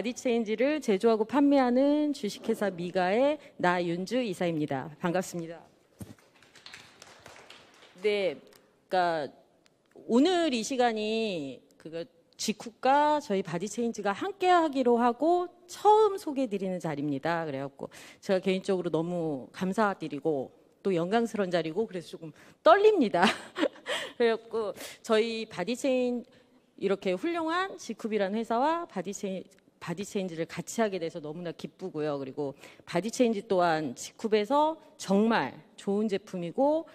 바디체인지를 제조하고 판매하는 주식회사 미가의 나윤주 이사입니다. 반갑습니다. 네, 그러니까 오늘 이 시간이 직후가 저희 바디체인지가 함께 하기로 하고 처음 소개해드리는 자리입니다. 그래갖고 제가 개인적으로 너무 감사드리고 또 영광스러운 자리고 그래서 조금 떨립니다. 그래갖고 저희 바디체인 이렇게 훌륭한 지쿱이라는 회사와 바디체인지를 같이 하게 돼서 너무나 기쁘고요. 그리고 바디체인지 또한 지쿱에서 정말 좋은 제품이고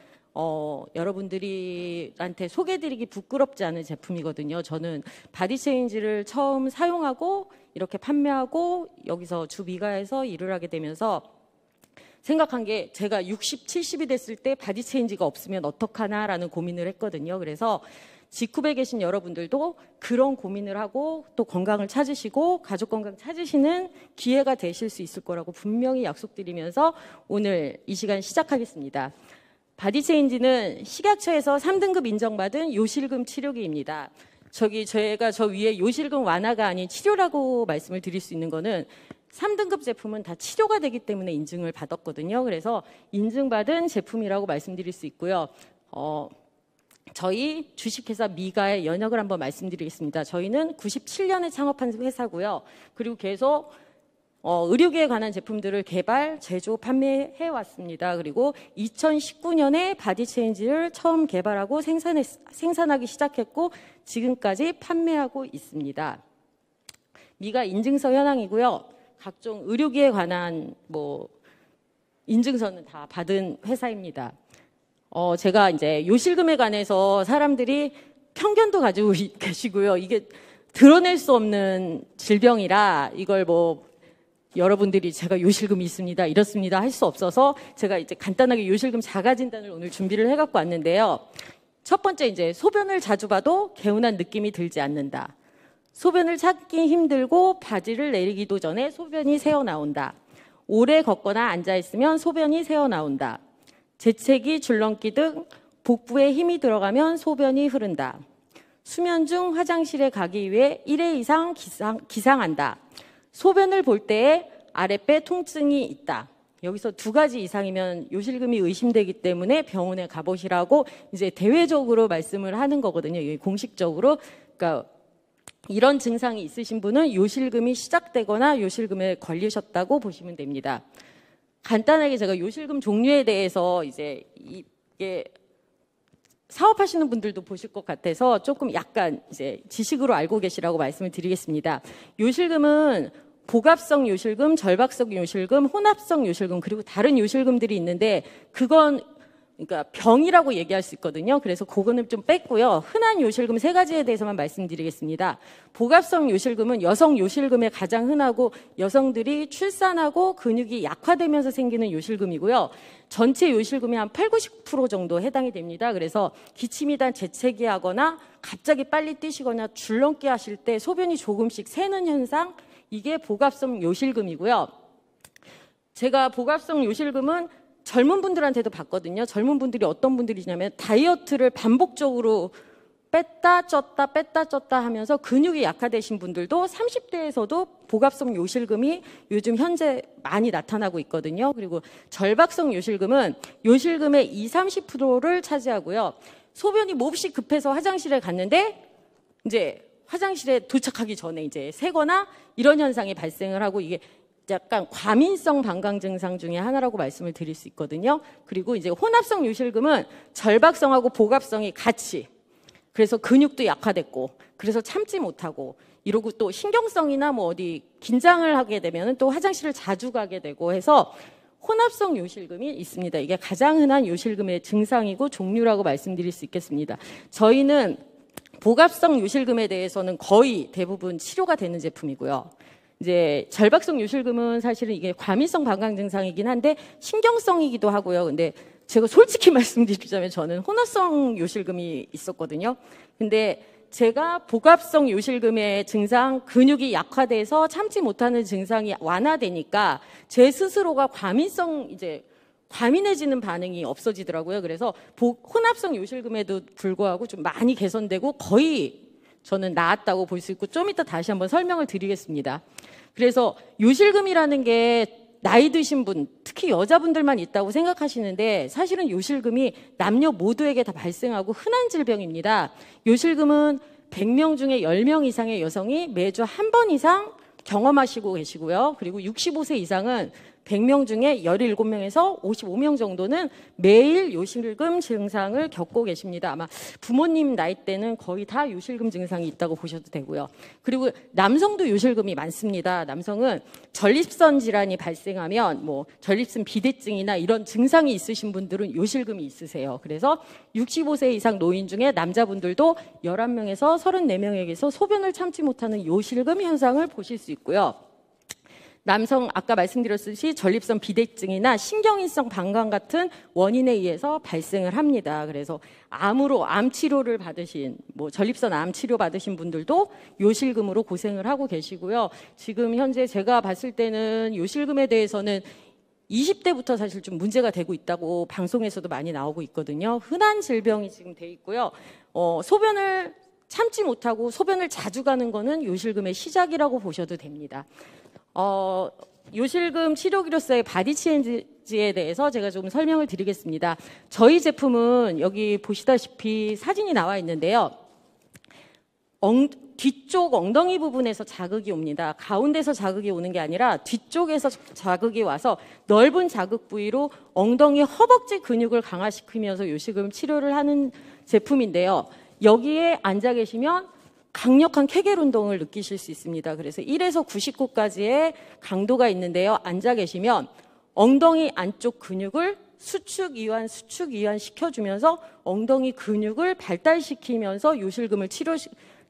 여러분들한테 소개해드리기 부끄럽지 않은 제품이거든요. 저는 바디체인지를 처음 사용하고 이렇게 판매하고 여기서 주미가에서 일을 하게 되면서 생각한 게 제가 60, 70이 됐을 때 바디체인지가 없으면 어떡하나라는 고민을 했거든요. 그래서 지쿱에 계신 여러분들도 그런 고민을 하고 또 건강을 찾으시고 가족 건강 찾으시는 기회가 되실 수 있을 거라고 분명히 약속드리면서 오늘 이 시간 시작하겠습니다. 바디체인지는 식약처에서 3등급 인정받은 요실금 치료기입니다. 제가 저 위에 요실금 완화가 아닌 치료라고 말씀을 드릴 수 있는 거는 3등급 제품은 다 치료가 되기 때문에 인증을 받았거든요. 그래서 인증받은 제품이라고 말씀드릴 수 있고요. 저희 주식회사 미가의 연역을 한번 말씀드리겠습니다. 저희는 97년에 창업한 회사고요. 그리고 계속 의료기에 관한 제품들을 개발, 제조, 판매해 왔습니다. 그리고 2019년에 바디체인지를 처음 개발하고 생산하기 시작했고 지금까지 판매하고 있습니다. 미가 인증서 현황이고요. 각종 의료기에 관한 인증서는 다 받은 회사입니다. 제가 이제 요실금에 관해서 사람들이 편견도 가지고 계시고요. 이게 드러낼 수 없는 질병이라 이걸 여러분들이 제가 요실금이 있습니다, 이렇습니다 할 수 없어서 제가 이제 간단하게 요실금 자가진단을 오늘 준비를 해갖고 왔는데요. 첫 번째 이제 소변을 자주 봐도 개운한 느낌이 들지 않는다. 소변을 찾기 힘들고 바지를 내리기도 전에 소변이 새어나온다. 오래 걷거나 앉아있으면 소변이 새어나온다. 재채기, 줄넘기 등 복부에 힘이 들어가면 소변이 흐른다. 수면 중 화장실에 가기 위해 1회 이상 기상한다. 소변을 볼 때에 아랫배 통증이 있다. 여기서 2가지 이상이면 요실금이 의심되기 때문에 병원에 가보시라고 이제 대외적으로 말씀을 하는 거거든요. 공식적으로. 그러니까 이런 증상이 있으신 분은 요실금이 시작되거나 요실금에 걸리셨다고 보시면 됩니다. 간단하게 제가 요실금 종류에 대해서 이제 이게 사업하시는 분들도 보실 것 같아서 조금 약간 이제 지식으로 알고 계시라고 말씀을 드리겠습니다. 요실금은 복합성 요실금, 절박성 요실금, 혼합성 요실금 그리고 다른 요실금들이 있는데 그건 그러니까 병이라고 얘기할 수 있거든요. 그래서 그거는 좀 뺐고요. 흔한 요실금 3가지에 대해서만 말씀드리겠습니다. 복합성 요실금은 여성 요실금에 가장 흔하고 여성들이 출산하고 근육이 약화되면서 생기는 요실금이고요. 전체 요실금의 한 80-90% 정도 해당이 됩니다. 그래서 기침이 단 재채기 하거나 갑자기 빨리 뛰시거나 줄넘기 하실 때 소변이 조금씩 새는 현상, 이게 복합성 요실금이고요. 제가 복합성 요실금은 젊은 분들한테도 봤거든요. 젊은 분들이 어떤 분들이냐면 다이어트를 반복적으로 뺐다 쪘다 하면서 근육이 약화되신 분들도 30대에서도 복합성 요실금이 요즘 현재 많이 나타나고 있거든요. 그리고 절박성 요실금은 요실금의 20-30%를 차지하고요. 소변이 몹시 급해서 화장실에 갔는데 이제 화장실에 도착하기 전에 이제 새거나 이런 현상이 발생을 하고 이게 약간 과민성 방광 증상 중에 하나라고 말씀을 드릴 수 있거든요. 그리고 이제 혼합성 요실금은 절박성하고 복합성이 같이, 그래서 근육도 약화됐고 그래서 참지 못하고 이러고 또 신경성이나 어디 긴장을 하게 되면 또 화장실을 자주 가게 되고 해서 혼합성 요실금이 있습니다. 이게 가장 흔한 요실금의 증상이고 종류라고 말씀드릴 수 있겠습니다. 저희는 복합성 요실금에 대해서는 거의 대부분 치료가 되는 제품이고요. 이제 절박성 요실금은 사실은 이게 과민성 방광 증상이긴 한데 신경성이기도 하고요. 근데 제가 솔직히 말씀드리자면 저는 혼합성 요실금이 있었거든요. 근데 제가 복합성 요실금의 증상, 근육이 약화돼서 참지 못하는 증상이 완화되니까 제 스스로가 과민해지는 반응이 없어지더라고요. 그래서 혼합성 요실금에도 불구하고 좀 많이 개선되고 거의 저는 나았다고 볼 수 있고 좀 이따 다시 한번 설명을 드리겠습니다. 그래서 요실금이라는 게 나이 드신 분, 특히 여자분들만 있다고 생각하시는데 사실은 요실금이 남녀 모두에게 다 발생하고 흔한 질병입니다. 요실금은 100명 중에 10명 이상의 여성이 매주 한 번 이상 경험하시고 계시고요. 그리고 65세 이상은 100명 중에 17명에서 55명 정도는 매일 요실금 증상을 겪고 계십니다. 아마 부모님 나이 때는 거의 다 요실금 증상이 있다고 보셔도 되고요. 그리고 남성도 요실금이 많습니다. 남성은 전립선 질환이 발생하면 뭐 전립선 비대증이나 이런 증상이 있으신 분들은 요실금이 있으세요. 그래서 65세 이상 노인 중에 남자분들도 11명에서 34명에게서 소변을 참지 못하는 요실금 현상을 보실 수 있고요. 남성 아까 말씀드렸듯이 전립선 비대증이나 신경인성 방광 같은 원인에 의해서 발생을 합니다. 그래서 암으로 암 치료를 받으신 뭐 전립선 암 치료 받으신 분들도 요실금으로 고생을 하고 계시고요. 지금 현재 제가 봤을 때는 요실금에 대해서는 20대부터 사실 좀 문제가 되고 있다고 방송에서도 많이 나오고 있거든요. 흔한 질병이 지금 돼 있고요. 소변을 참지 못하고 소변을 자주 가는 거는 요실금의 시작이라고 보셔도 됩니다. 요실금 치료기로서의 바디체인지에 대해서 제가 좀 설명을 드리겠습니다. 저희 제품은 여기 보시다시피 사진이 나와 있는데요. 뒤쪽 엉덩이 부분에서 자극이 옵니다. 가운데서 자극이 오는 게 아니라 뒤쪽에서 자극이 와서 넓은 자극 부위로 엉덩이 허벅지 근육을 강화시키면서 요실금 치료를 하는 제품인데요. 여기에 앉아 계시면 강력한 케겔 운동을 느끼실 수 있습니다. 그래서 1에서 99까지의 강도가 있는데요. 앉아 계시면 엉덩이 안쪽 근육을 수축, 이완 시켜주면서 엉덩이 근육을 발달시키면서 요실금을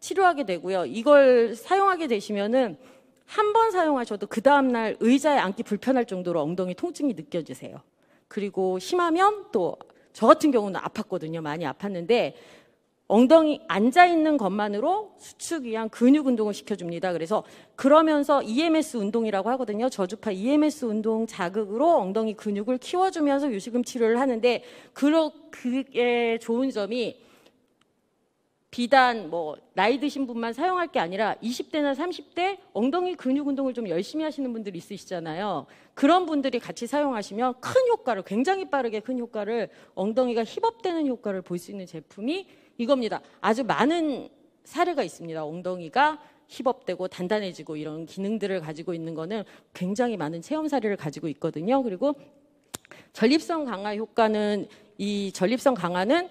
치료하게 되고요. 이걸 사용하게 되시면은 한 번 사용하셔도 그 다음날 의자에 앉기 불편할 정도로 엉덩이 통증이 느껴지세요. 그리고 심하면 또 저 같은 경우는 아팠거든요. 많이 아팠는데 엉덩이 앉아있는 것만으로 수축, 이완, 근육 운동을 시켜줍니다. 그래서 그러면서 EMS 운동이라고 하거든요. 저주파 EMS 운동 자극으로 엉덩이 근육을 키워주면서 요실금 치료를 하는데 그게 좋은 점이 비단 뭐 나이 드신 분만 사용할 게 아니라 20대나 30대 엉덩이 근육 운동을 좀 열심히 하시는 분들이 있으시잖아요. 그런 분들이 같이 사용하시면 큰 효과를, 굉장히 빠르게 큰 효과를, 엉덩이가 힙업되는 효과를 볼 수 있는 제품이 이겁니다. 아주 많은 사례가 있습니다. 엉덩이가 힙업되고 단단해지고 이런 기능들을 가지고 있는 거는 굉장히 많은 체험 사례를 가지고 있거든요. 그리고 전립선 강화 효과는, 이 전립선 강화는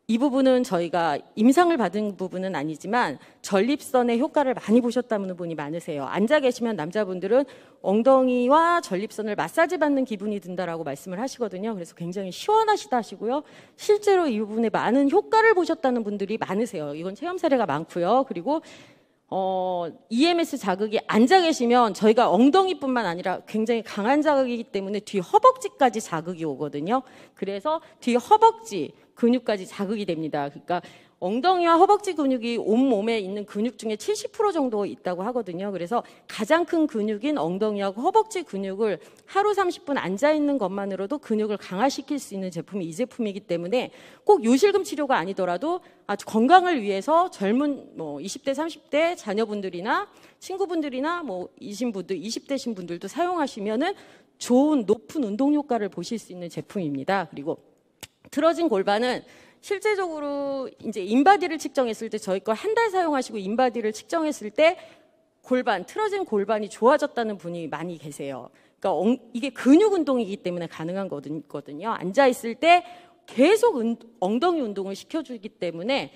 이 부분은 저희가 임상을 받은 부분은 아니지만 전립선의 효과를 많이 보셨다는 분이 많으세요. 앉아 계시면 남자분들은 엉덩이와 전립선을 마사지 받는 기분이 든다라고 말씀을 하시거든요. 그래서 굉장히 시원하시다 하시고요. 실제로 이 부분에 많은 효과를 보셨다는 분들이 많으세요. 이건 체험 사례가 많고요. 그리고 EMS 자극이 앉아 계시면 저희가 엉덩이뿐만 아니라 굉장히 강한 자극이기 때문에 뒤 허벅지까지 자극이 오거든요. 그래서 뒤 허벅지 근육까지 자극이 됩니다. 그러니까 엉덩이와 허벅지 근육이 온몸에 있는 근육 중에 70% 정도 있다고 하거든요. 그래서 가장 큰 근육인 엉덩이하고 허벅지 근육을 하루 30분 앉아있는 것만으로도 근육을 강화시킬 수 있는 제품이 이 제품이기 때문에 꼭 요실금 치료가 아니더라도 아주 건강을 위해서 젊은 뭐 20대, 30대 자녀분들이나 친구분들이나 뭐 이신 분들, 20대신 분들도 사용하시면은 좋은 높은 운동 효과를 보실 수 있는 제품입니다. 그리고 틀어진 골반은 실제적으로 이제 인바디를 측정했을 때 저희 거 한 달 사용하시고 인바디를 측정했을 때 틀어진 골반이 좋아졌다는 분이 많이 계세요. 그러니까 이게 근육 운동이기 때문에 가능한 거거든요. 앉아 있을 때 계속 엉덩이 운동을 시켜주기 때문에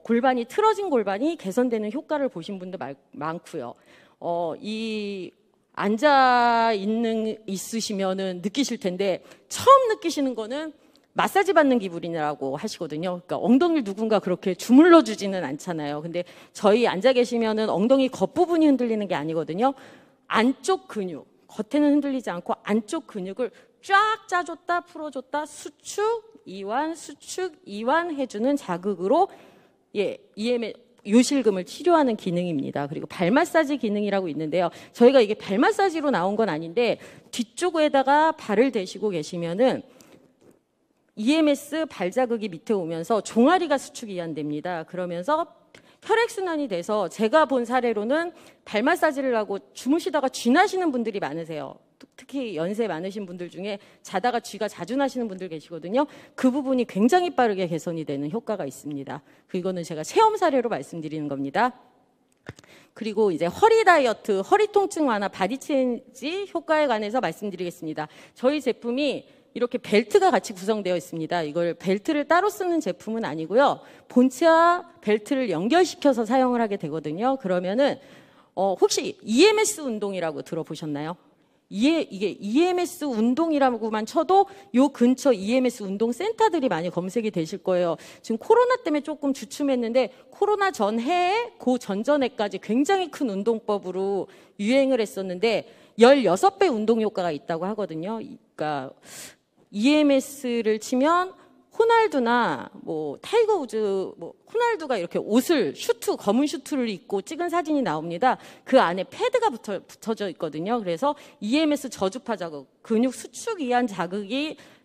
골반이 틀어진 골반이 개선되는 효과를 보신 분들 많고요. 이 앉아 있으시면은 느끼실 텐데 처음 느끼시는 거는 마사지 받는 기분이라고 하시거든요. 그러니까 엉덩이를 누군가 그렇게 주물러 주지는 않잖아요. 근데 저희 앉아 계시면은 엉덩이 겉부분이 흔들리는 게 아니거든요. 안쪽 근육, 겉에는 흔들리지 않고 안쪽 근육을 쫙 짜줬다 풀어줬다 수축, 이완 해주는 자극으로 요실금을 치료하는 기능입니다. 그리고 발 마사지 기능이라고 있는데요. 저희가 이게 발 마사지로 나온 건 아닌데 뒤쪽에다가 발을 대시고 계시면은 EMS 발자극이 밑에 오면서 종아리가 수축 이완됩니다. 그러면서 혈액순환이 돼서 제가 본 사례로는 발 마사지를 하고 주무시다가 쥐 나시는 분들이 많으세요. 특히 연세 많으신 분들 중에 자다가 쥐가 자주 나시는 분들 계시거든요. 그 부분이 굉장히 빠르게 개선이 되는 효과가 있습니다. 이거는 제가 체험 사례로 말씀드리는 겁니다. 그리고 이제 허리 다이어트, 허리 통증 완화, 바디 체인지 효과에 관해서 말씀드리겠습니다. 저희 제품이 이렇게 벨트가 같이 구성되어 있습니다. 이걸 벨트를 따로 쓰는 제품은 아니고요. 본체와 벨트를 연결시켜서 사용을 하게 되거든요. 그러면은 혹시 EMS 운동이라고 들어보셨나요? 이게 EMS 운동이라고만 쳐도 요 근처 EMS 운동 센터들이 많이 검색이 되실 거예요. 지금 코로나 때문에 조금 주춤했는데 코로나 전해에 그 전전해까지 굉장히 큰 운동법으로 유행을 했었는데 16배 운동 효과가 있다고 하거든요. 그러니까 EMS를 치면 호날두나 뭐 타이거 우즈, 뭐 호날두가 이렇게 옷을 검은 슈트를 입고 찍은 사진이 나옵니다. 그 안에 패드가 붙어져 있거든요. 그래서 EMS 저주파 자극, 근육 수축 이한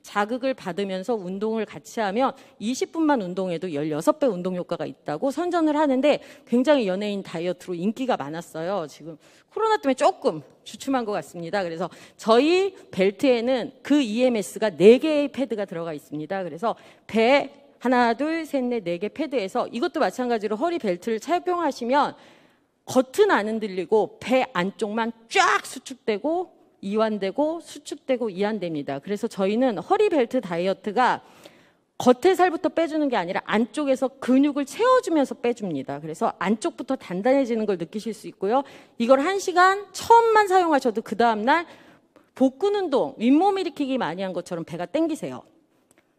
자극을 받으면서 운동을 같이 하면 20분만 운동해도 16배 운동 효과가 있다고 선전을 하는데 굉장히 연예인 다이어트로 인기가 많았어요. 지금 코로나 때문에 조금 주춤한 것 같습니다. 그래서 저희 벨트에는 그 EMS가 4개의 패드가 들어가 있습니다. 그래서 배 하나, 둘, 셋, 넷, 4개 패드에서 이것도 마찬가지로 허리 벨트를 착용하시면 겉은 안 흔들리고 배 안쪽만 쫙 수축되고 이완되고 수축되고 이완됩니다. 그래서 저희는 허리 벨트 다이어트가 겉에 살부터 빼주는 게 아니라 안쪽에서 근육을 채워주면서 빼줍니다. 그래서 안쪽부터 단단해지는 걸 느끼실 수 있고요. 이걸 1시간 처음만 사용하셔도 그 다음날 복근 운동, 윗몸 일으키기 많이 한 것처럼 배가 땡기세요.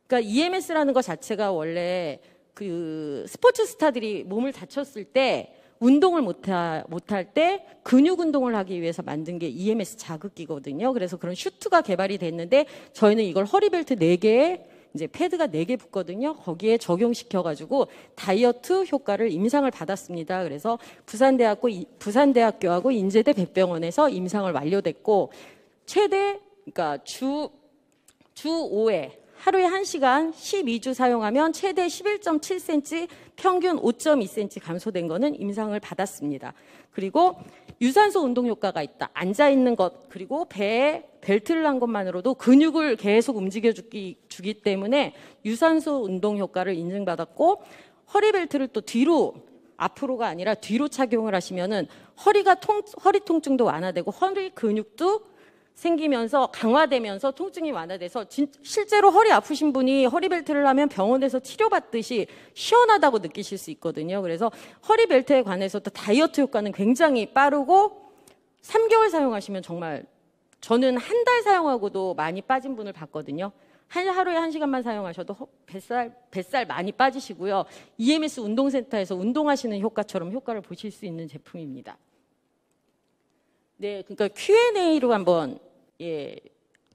그러니까 EMS라는 것 자체가 원래 그 스포츠 스타들이 몸을 다쳤을 때 운동을 못할 때 근육 운동을 하기 위해서 만든 게 EMS 자극기거든요. 그래서 그런 슈트가 개발이 됐는데 저희는 이걸 허리벨트 4개에 이제 패드가 4개 붙거든요. 거기에 적용시켜가지고 다이어트 효과를 임상을 받았습니다. 그래서 부산대학교하고 인제대 백병원에서 임상을 완료됐고 그러니까 주 5회 하루에 1시간 12주 사용하면 최대 11.7cm, 평균 5.2cm 감소된 거는 임상을 받았습니다. 그리고 유산소 운동 효과가 있다. 앉아있는 것, 그리고 배에 벨트를 한 것만으로도 근육을 계속 움직여주기 때문에 유산소 운동 효과를 인증받았고 허리 벨트를 또 앞으로가 아니라 뒤로 착용을 하시면은 허리 통증도 완화되고 허리 근육도 생기면서 강화되면서 통증이 완화돼서 실제로 허리 아프신 분이 허리벨트를 하면 병원에서 치료받듯이 시원하다고 느끼실 수 있거든요. 그래서 허리벨트에 관해서도 다이어트 효과는 굉장히 빠르고 3개월 사용하시면 정말 저는 한 달 사용하고도 많이 빠진 분을 봤거든요. 하루에 1시간만 사용하셔도 뱃살 많이 빠지시고요. EMS 운동센터에서 운동하시는 효과처럼 효과를 보실 수 있는 제품입니다. 네, 그러니까 Q&A로 한번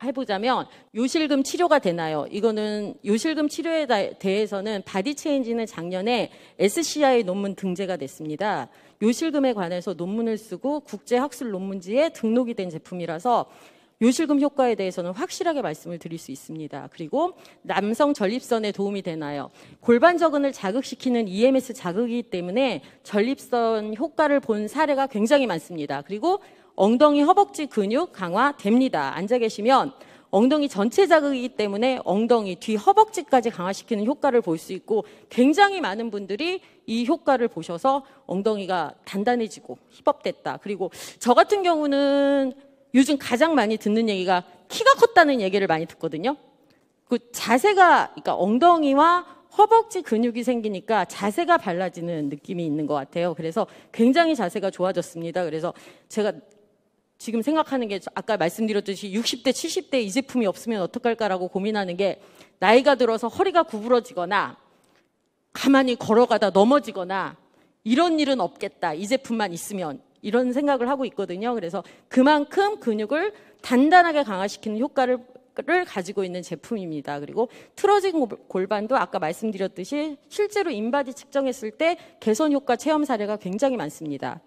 해보자면 요실금 치료가 되나요? 이거는 요실금 치료에 대해서는 바디 체인지는 작년에 SCI 논문 등재가 됐습니다. 요실금에 관해서 논문을 쓰고 국제학술 논문지에 등록이 된 제품이라서 요실금 효과에 대해서는 확실하게 말씀을 드릴 수 있습니다. 그리고 남성 전립선에 도움이 되나요? 골반 저근을 자극시키는 EMS 자극이기 때문에 전립선 효과를 본 사례가 굉장히 많습니다. 그리고 엉덩이 허벅지 근육 강화됩니다. 앉아 계시면 엉덩이 전체 자극이기 때문에 엉덩이 뒤 허벅지까지 강화시키는 효과를 볼 수 있고 굉장히 많은 분들이 이 효과를 보셔서 엉덩이가 단단해지고 힙업됐다. 그리고 저 같은 경우는 요즘 가장 많이 듣는 얘기가 키가 컸다는 얘기를 많이 듣거든요. 그 자세가, 그러니까 엉덩이와 허벅지 근육이 생기니까 자세가 달라지는 느낌이 있는 것 같아요. 그래서 굉장히 자세가 좋아졌습니다. 그래서 제가 지금 생각하는 게 아까 말씀드렸듯이 60대, 70대 이 제품이 없으면 어떡할까라고 고민하는 게 나이가 들어서 허리가 구부러지거나 가만히 걸어가다 넘어지거나 이런 일은 없겠다. 이 제품만 있으면. 이런 생각을 하고 있거든요. 그래서 그만큼 근육을 단단하게 강화시키는 효과를 가지고 있는 제품입니다. 그리고 틀어진 골반도 아까 말씀드렸듯이 실제로 인바디 측정했을 때 개선 효과 체험 사례가 굉장히 많습니다.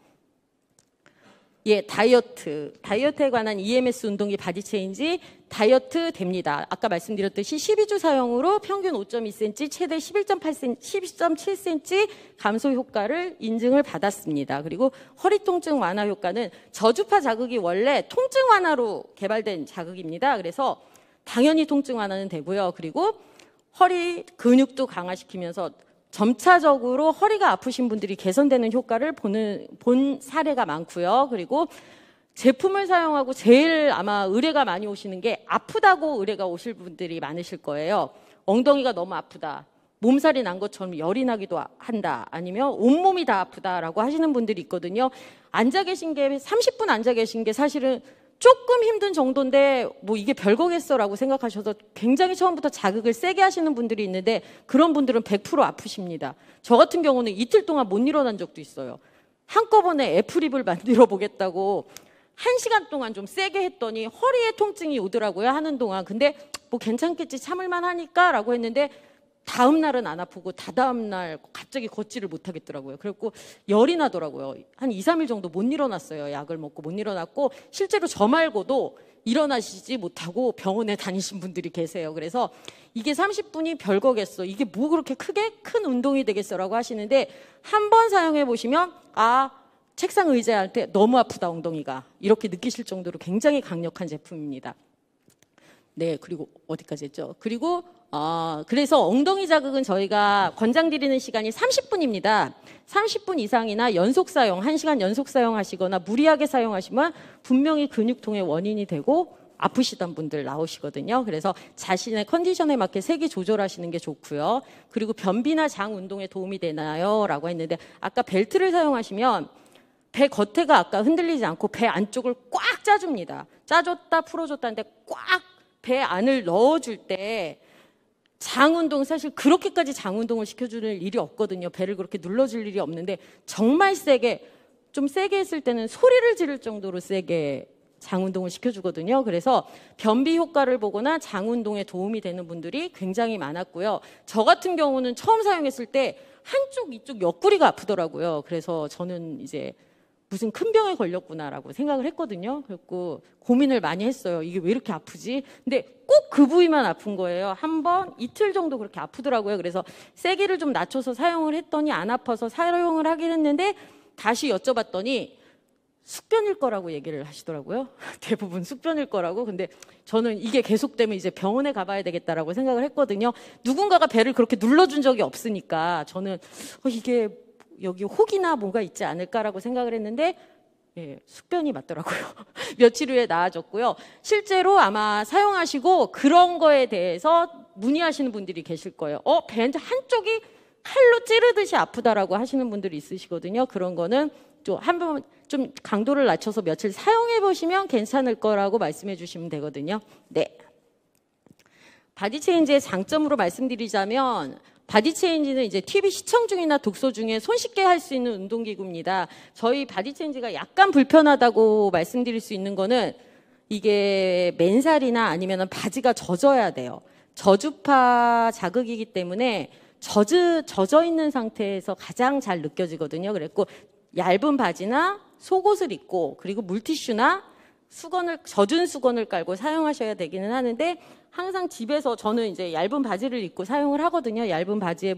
예, 다이어트에 관한 EMS 운동기 바디 체인지 다이어트 됩니다. 아까 말씀드렸듯이 12주 사용으로 평균 5.2cm, 최대 11.7cm 감소 효과를 인증을 받았습니다. 그리고 허리 통증 완화 효과는 저주파 자극이 원래 통증 완화로 개발된 자극입니다. 그래서 당연히 통증 완화는 되고요. 그리고 허리 근육도 강화시키면서 점차적으로 허리가 아프신 분들이 개선되는 효과를 본 사례가 많고요. 그리고 제품을 사용하고 제일 아마 의뢰가 많이 오시는 게 아프다고 의뢰가 오실 분들이 많으실 거예요. 엉덩이가 너무 아프다. 몸살이 난 것처럼 열이 나기도 한다. 아니면 온몸이 다 아프다라고 하시는 분들이 있거든요. 앉아 계신 게 30분 앉아 계신 게 사실은 조금 힘든 정도인데 뭐 이게 별거겠어라고 생각하셔서 굉장히 처음부터 자극을 세게 하시는 분들이 있는데 그런 분들은 100% 아프십니다. 저 같은 경우는 이틀 동안 못 일어난 적도 있어요. 한꺼번에 애플입을 만들어 보겠다고 1시간 동안 좀 세게 했더니 허리에 통증이 오더라고요. 하는 동안. 근데 뭐 괜찮겠지 참을만 하니까 라고 했는데 다음 날은 안 아프고 다다음 날 갑자기 걷지를 못하겠더라고요. 그래갖고 열이 나더라고요. 한 2, 3일 정도 못 일어났어요. 약을 먹고 못 일어났고 실제로 저 말고도 일어나시지 못하고 병원에 다니신 분들이 계세요. 그래서 이게 30분이 별거겠어. 이게 뭐 그렇게 큰 운동이 되겠어라고 하시는데 한번 사용해 보시면 책상 의자에 때 너무 아프다 엉덩이가 이렇게 느끼실 정도로 굉장히 강력한 제품입니다. 네, 그리고 어디까지 했죠? 그리고 그래서 엉덩이 자극은 저희가 권장드리는 시간이 30분입니다. 30분 이상이나 연속 사용, 1시간 연속 사용하시거나 무리하게 사용하시면 분명히 근육통의 원인이 되고 아프시던 분들 나오시거든요. 그래서 자신의 컨디션에 맞게 세기 조절하시는 게 좋고요. 그리고 변비나 장 운동에 도움이 되나요? 라고 했는데 아까 벨트를 사용하시면 배 겉에가 아까 흔들리지 않고 배 안쪽을 꽉 짜줍니다. 짜줬다 풀어줬다는데 꽉 배 안을 넣어줄 때 장 운동 사실 그렇게까지 장 운동을 시켜주는 일이 없거든요. 배를 그렇게 눌러줄 일이 없는데 정말 좀 세게 했을 때는 소리를 지를 정도로 세게 장 운동을 시켜주거든요. 그래서 변비 효과를 보거나 장 운동에 도움이 되는 분들이 굉장히 많았고요. 저 같은 경우는 처음 사용했을 때 이쪽 옆구리가 아프더라고요. 그래서 저는 이제 무슨 큰 병에 걸렸구나라고 생각을 했거든요. 그래서 고민을 많이 했어요. 이게 왜 이렇게 아프지? 근데 꼭 그 부위만 아픈 거예요. 한 번, 이틀 정도 그렇게 아프더라고요. 그래서 세기를 좀 낮춰서 사용을 했더니 안 아파서 사용을 하긴 했는데 다시 여쭤봤더니 숙변일 거라고 얘기를 하시더라고요. 대부분 숙변일 거라고. 근데 저는 이게 계속되면 이제 병원에 가봐야 되겠다라고 생각을 했거든요. 누군가가 배를 그렇게 눌러준 적이 없으니까 저는 이게 여기 혹이나 뭐가 있지 않을까라고 생각을 했는데 숙변이 맞더라고요. 며칠 후에 나아졌고요. 실제로 아마 사용하시고 그런 거에 대해서 문의하시는 분들이 계실 거예요. 배 한쪽이 칼로 찌르듯이 아프다라고 하시는 분들이 있으시거든요. 그런 거는 한번 좀 강도를 낮춰서 며칠 사용해 보시면 괜찮을 거라고 말씀해 주시면 되거든요. 네. 바디 체인지의 장점으로 말씀드리자면 바디 체인지는 이제 TV 시청 중이나 독서 중에 손쉽게 할 수 있는 운동기구입니다. 저희 바디 체인지가 약간 불편하다고 말씀드릴 수 있는 거는 이게 맨살이나 아니면 바지가 젖어야 돼요. 저주파 자극이기 때문에 젖어 있는 상태에서 가장 잘 느껴지거든요. 그랬고 얇은 바지나 속옷을 입고 그리고 물티슈나 젖은 수건을 깔고 사용하셔야 되기는 하는데 항상 집에서 저는 이제 얇은 바지를 입고 사용을 하거든요. 얇은 바지에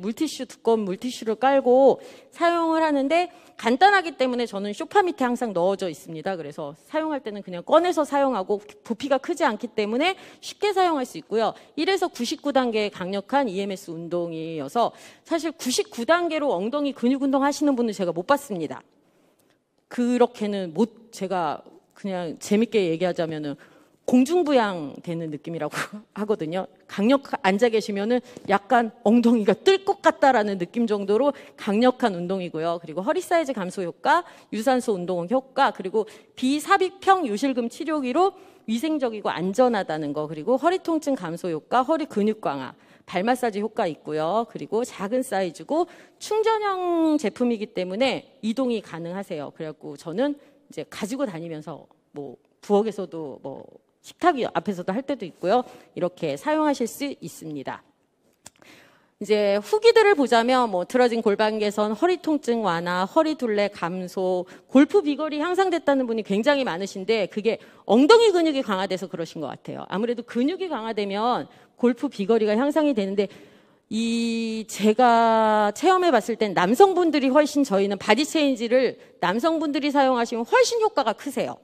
두꺼운 물티슈를 깔고 사용을 하는데 간단하기 때문에 저는 소파 밑에 항상 넣어져 있습니다. 그래서 사용할 때는 그냥 꺼내서 사용하고 부피가 크지 않기 때문에 쉽게 사용할 수 있고요. 1에서 99단계의 강력한 EMS 운동이어서 사실 99단계로 엉덩이 근육 운동 하시는 분은 제가 못 봤습니다. 그렇게는 제가 그냥 재밌게 얘기하자면은 공중부양 되는 느낌이라고 하거든요. 앉아 계시면은 약간 엉덩이가 뜰 것 같다라는 느낌 정도로 강력한 운동이고요. 그리고 허리 사이즈 감소 효과, 유산소 운동 효과, 그리고 비삽입형 요실금 치료기로 위생적이고 안전하다는 거, 그리고 허리 통증 감소 효과, 허리 근육 강화, 발 마사지 효과 있고요. 그리고 작은 사이즈고 충전형 제품이기 때문에 이동이 가능하세요. 그래갖고 저는 이제 가지고 다니면서 부엌에서도 식탁 앞에서도 할 때도 있고요. 이렇게 사용하실 수 있습니다. 이제 후기들을 보자면 뭐 틀어진 골반 개선, 허리 통증 완화, 허리 둘레 감소, 골프 비거리 향상됐다는 분이 굉장히 많으신데 그게 엉덩이 근육이 강화돼서 그러신 것 같아요. 아무래도 근육이 강화되면 골프 비거리가 향상이 되는데 제가 체험해 봤을 땐 남성분들이 훨씬 저희는 바디 체인지를 남성분들이 사용하시면 훨씬 효과가 크세요.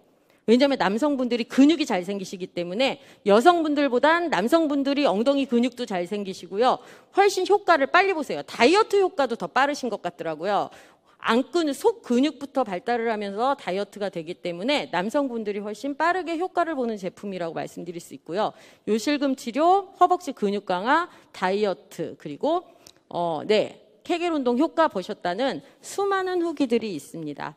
왜냐하면 남성분들이 근육이 잘 생기시기 때문에 여성분들보단 남성분들이 엉덩이 근육도 잘 생기시고요. 훨씬 효과를 빨리 보세요. 다이어트 효과도 더 빠르신 것 같더라고요. 속 근육부터 발달을 하면서 다이어트가 되기 때문에 남성분들이 훨씬 빠르게 효과를 보는 제품이라고 말씀드릴 수 있고요. 요실금 치료, 허벅지 근육 강화, 다이어트, 그리고 케겔 운동 효과 보셨다는 수많은 후기들이 있습니다.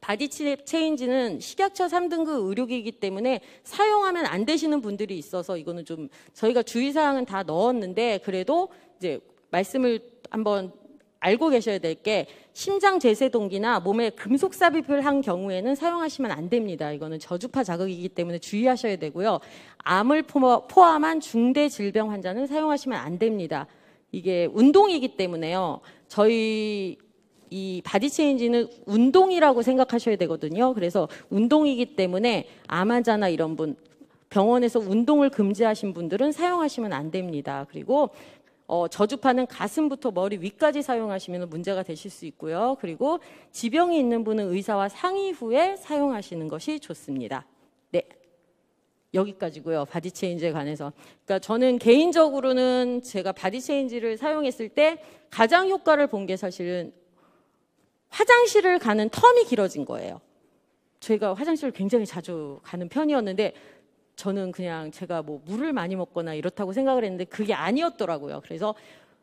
바디 체인지는 식약처 3등급 의료기이기 때문에 사용하면 안 되시는 분들이 있어서 이거는 좀 저희가 주의사항은 다 넣었는데 그래도 이제 말씀을 한번 알고 계셔야 될 게 심장 제세 동기나 몸에 금속 삽입을 한 경우에는 사용하시면 안 됩니다. 이거는 저주파 자극이기 때문에 주의하셔야 되고요. 암을 포함한 중대 질병 환자는 사용하시면 안 됩니다. 이게 운동이기 때문에요. 저희 이 바디 체인지는 운동이라고 생각하셔야 되거든요. 그래서 운동이기 때문에 암 환자나 이런 분, 병원에서 운동을 금지하신 분들은 사용하시면 안 됩니다. 그리고 저주파는 가슴부터 머리 위까지 사용하시면 문제가 되실 수 있고요. 그리고 지병이 있는 분은 의사와 상의 후에 사용하시는 것이 좋습니다. 네, 여기까지고요. 바디 체인지에 관해서. 그러니까 저는 개인적으로는 제가 바디 체인지를 사용했을 때 가장 효과를 본 게 사실은 화장실을 가는 텀이 길어진 거예요. 제가 화장실을 굉장히 자주 가는 편이었는데 저는 그냥 제가 뭐 물을 많이 먹거나 이렇다고 생각을 했는데 그게 아니었더라고요. 그래서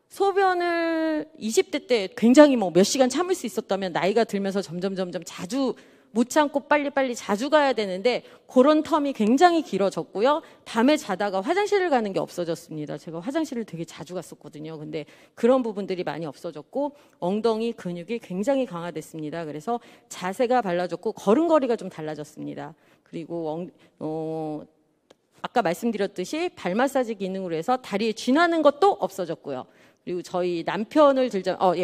소변을 20대 때 굉장히 뭐 몇 시간 참을 수 있었다면 나이가 들면서 점점 자주 못 참고 빨리빨리 자주 가야 되는데 그런 텀이 굉장히 길어졌고요. 밤에 자다가 화장실을 가는 게 없어졌습니다. 제가 화장실을 되게 자주 갔었거든요. 근데 그런 부분들이 많이 없어졌고 엉덩이 근육이 굉장히 강화됐습니다. 그래서 자세가 발라졌고 걸음걸이가 좀 달라졌습니다. 그리고 아까 말씀드렸듯이 발 마사지 기능으로 해서 다리에 쥐나는 것도 없어졌고요. 그리고 저희 남편을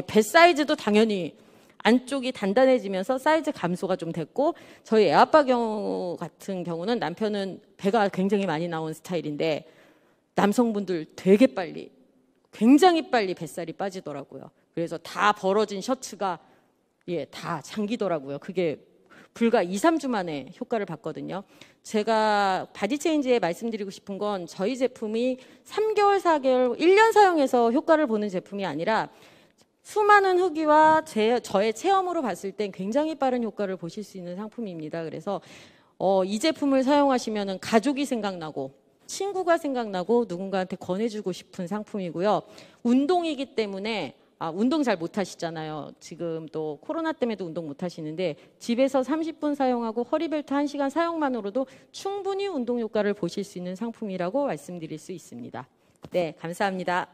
배 사이즈도 당연히 안쪽이 단단해지면서 사이즈 감소가 좀 됐고 저희 애아빠 경우 같은 경우는 남편은 배가 굉장히 많이 나온 스타일인데 남성분들 되게 빨리 굉장히 빨리 뱃살이 빠지더라고요. 그래서 다 벌어진 셔츠가 다 잠기더라고요. 그게 불과 2, 3주 만에 효과를 봤거든요. 제가 바디 체인지에 말씀드리고 싶은 건 저희 제품이 3개월, 4개월, 1년 사용해서 효과를 보는 제품이 아니라 수많은 후기와 저의 체험으로 봤을 땐 굉장히 빠른 효과를 보실 수 있는 상품입니다. 그래서 이 제품을 사용하시면 가족이 생각나고 친구가 생각나고 누군가한테 권해주고 싶은 상품이고요. 운동이기 때문에 운동 잘 못하시잖아요. 지금 또 코로나 때문에도 운동 못하시는데 집에서 30분 사용하고 허리벨트 1시간 사용만으로도 충분히 운동 효과를 보실 수 있는 상품이라고 말씀드릴 수 있습니다. 네, 감사합니다.